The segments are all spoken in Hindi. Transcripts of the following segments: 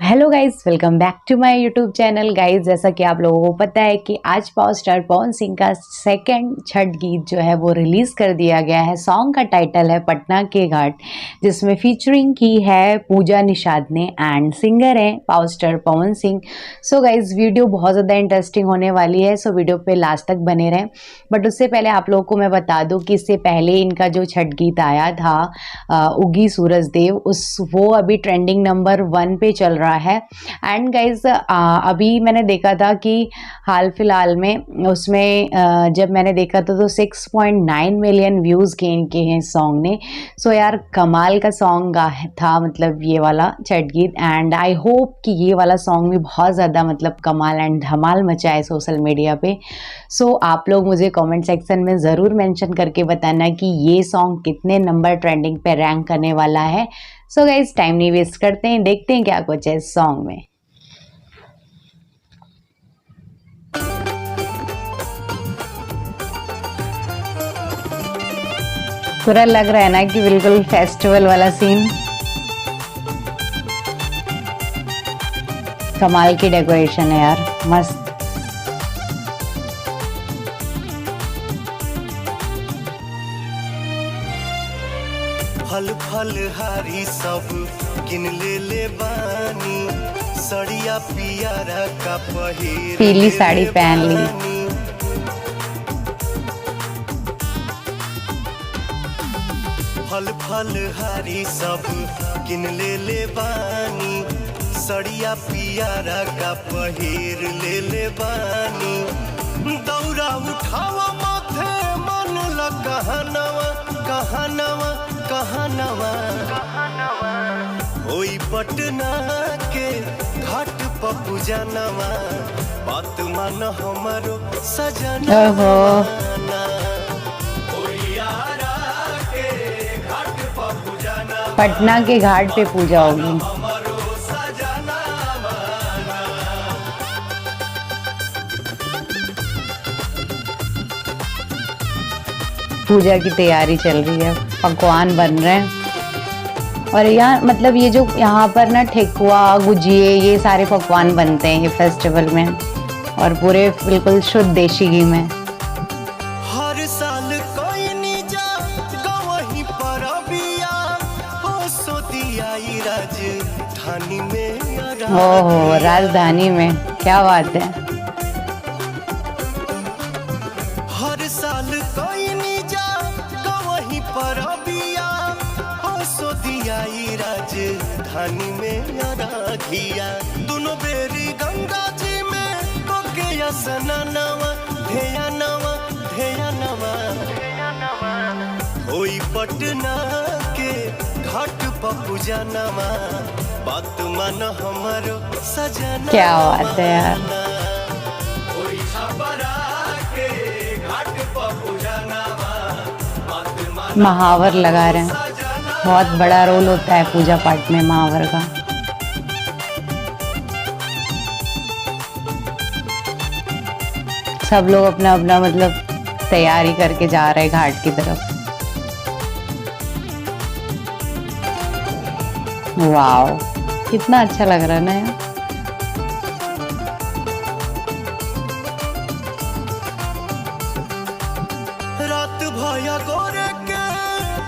Hello guys, welcome back to my YouTube channel. Guys, जैसा कि आप लोगों को पता है कि आज पावर स्टार पवन सिंह का सेकंड छठ गीत जो है वो रिलीज़ कर दिया गया है। सॉन्ग का टाइटल है पटना के घाट, जिसमें फीचरिंग की है पूजा निषाद ने एंड सिंगर हैं power star Pawan Singh. So guys, video बहुत ज़्यादा इंटरेस्टिंग होने वाली है, सो वीडियो पे लास्ट तक बने रहें। बट उससे पहले आप लोगों को मैं बता दूँ कि इससे पहले इनका जो छठ गीत आया था उगी सूरज देव, वो अभी ट्रेंडिंग नंबर 1 पे चल रहा है। एंड गाइज, अभी मैंने देखा था कि हाल फिलहाल में उसमें जब मैंने देखा था तो 6.9 मिलियन व्यूज़ गेन किए हैं सॉन्ग ने। सो यार, कमाल का सॉन्ग था, मतलब ये वाला छठ गीत। एंड आई होप कि ये वाला सॉन्ग भी बहुत ज़्यादा मतलब कमाल एंड धमाल मचाए सोशल मीडिया पे। सो आप लोग मुझे कमेंट सेक्शन में ज़रूर मेंशन करके बताना कि ये सॉन्ग कितने नंबर ट्रेंडिंग पे रैंक करने वाला है। सो गाइस, टाइम नहीं वेस्ट करते हैं, देखते हैं क्या कुछ है इस सॉन्ग में। पूरा लग रहा है ना कि बिल्कुल फेस्टिवल वाला सीन। कमाल की डेकोरेशन है यार, मस्त। फल फल हारी सब किन ले बानी, सड़िया पियारा का पहिर पीली साड़ी पहन ली। फल फल हारी सब किन ले बानी, सड़िया पियारा का पहिर ले बानी। दौरा उठावा माथे मन ल कहनवा कहनवा कहनवा, ओई पटना के घाट पर पूजनवा, बात मान हमारो सजना। पटना के घाट पे पूजा होगी। पूजा की तैयारी चल रही है, पकवान बन रहे हैं। और यहाँ मतलब ये जो यहाँ पर ना ठेकुआ गुजिये ये सारे पकवान बनते हैं ये फेस्टिवल में, और पूरे बिल्कुल शुद्ध देशी घी में। हर साल कोई नीजा गवही परबिया हो सोतिया राजधानी में। ओहो, राजधानी में, क्या बात है। हर साल कोई नीजा गवही परबिया हो सोतिया राजधानी में राखिया। दोनों बेरी गंगा जी में कोके स्नानवा ध्यानवा ध्यानवा, ओई पटना के घाट पर पूजनवा, बात मान हमारो सजना। क्या बात है यार, ओई छपरा के घाट पर पूजनवा, बात मान महावर लगा रहे हैं। बहुत बड़ा रोल होता है पूजा पाठ में महावर का। सब लोग अपना अपना मतलब तैयारी करके जा रहे हैं घाट की तरफ। वाओ, कितना अच्छा लग रहा है ना यार। रात भया गोरे के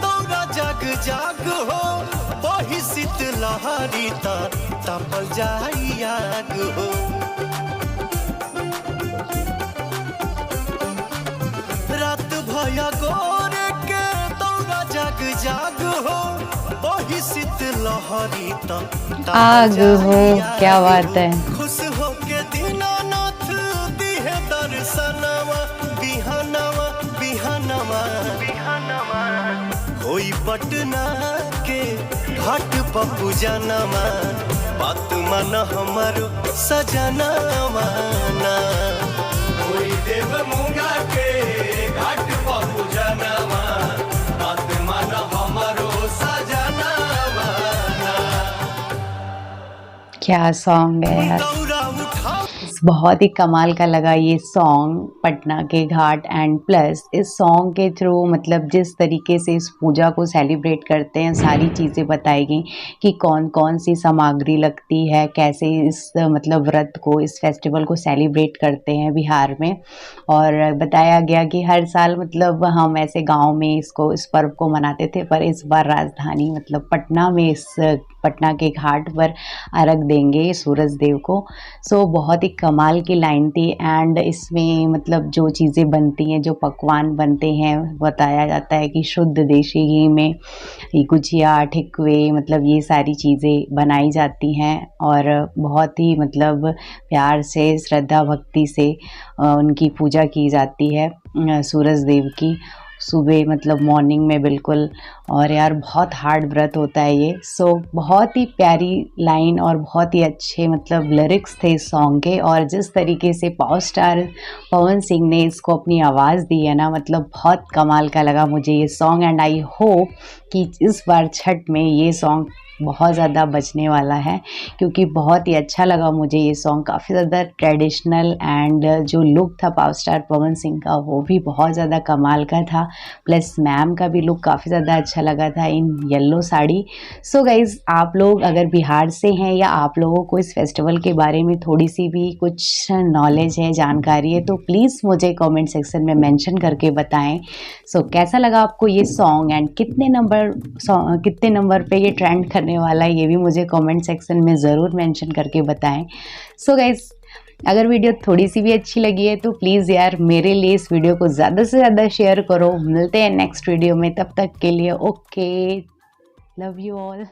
दौरा जग जाग हो, बही शीतलहरी तपल जाई आग हो। रात भया गोरे के दौरा जग जाग हो, बही शीतलहरी आग हो, क्या बात है। खुश हो के दीनानाथ दिहे दर्शनवा, बिहनवा बिहनवा, होई पटना के घाट पर पूजनवा, बात मान हमारो सजनवा। होई देव मुंगा के घाट पर पूजनवा, बात मान हमारो सजनवा। क्या सॉन्ग है यार। दौरा उठाओ बहुत ही कमाल का लगा ये सॉन्ग पटना के घाट एंड प्लस इस सॉन्ग के थ्रू मतलब जिस तरीके से इस पूजा को सेलिब्रेट करते हैं सारी चीज़ें बताई गई कि कौन कौन सी सामग्री लगती है, कैसे इस मतलब व्रत को, इस फेस्टिवल को सेलिब्रेट करते हैं बिहार में। और बताया गया कि हर साल मतलब हम ऐसे गांव में इस पर्व को मनाते थे, पर इस बार राजधानी मतलब पटना में इस पटना के घाट पर अर्घ देंगे सूरज देव को। सो बहुत ही कमाल की लाइन थी एंड इसमें मतलब जो चीज़ें बनती हैं, जो पकवान बनते हैं, बताया जाता है कि शुद्ध देशी घी में ये गुजिया, ठेकुए मतलब ये सारी चीज़ें बनाई जाती हैं और बहुत ही मतलब प्यार से, श्रद्धा भक्ति से उनकी पूजा की जाती है सूरज देव की। सुबह मतलब मॉर्निंग में बिल्कुल। और यार बहुत हार्ड व्रत होता है ये। सो बहुत ही प्यारी लाइन और बहुत ही अच्छे मतलब लिरिक्स थे इस सॉन्ग के। और जिस तरीके से पावर स्टार पवन सिंह ने इसको अपनी आवाज़ दी है ना, मतलब बहुत कमाल का लगा मुझे ये सॉन्ग। एंड आई होप कि इस बार छठ में ये सॉन्ग बहुत ज़्यादा बजने वाला है, क्योंकि बहुत ही अच्छा लगा मुझे ये सॉन्ग। काफ़ी ज़्यादा ट्रेडिशनल एंड जो लुक था पावर स्टार पवन सिंह का वो भी बहुत ज़्यादा कमाल का था। प्लस मैम का भी लुक काफ़ी ज़्यादा अच्छा लगा था in yellow sari. So guys, आप लोग अगर बिहार से हैं या आप लोगों को इस फेस्टिवल के बारे में थोड़ी सी भी कुछ नॉलेज है, जानकारी है, तो प्लीज़ मुझे कमेंट सेक्शन में मेंशन करके बताएं। सो कैसा लगा आपको ये सॉन्ग एंड कितने नंबर पे ये ट्रेंड करने वाला है, ये भी मुझे कमेंट सेक्शन में ज़रूर मेंशन करके बताएं। सो गाइज़, अगर वीडियो थोड़ी सी भी अच्छी लगी है तो प्लीज़ यार मेरे लिए इस वीडियो को ज़्यादा से ज़्यादा शेयर करो। मिलते हैं नेक्स्ट वीडियो में, तब तक के लिए ओके, लव यू ऑल।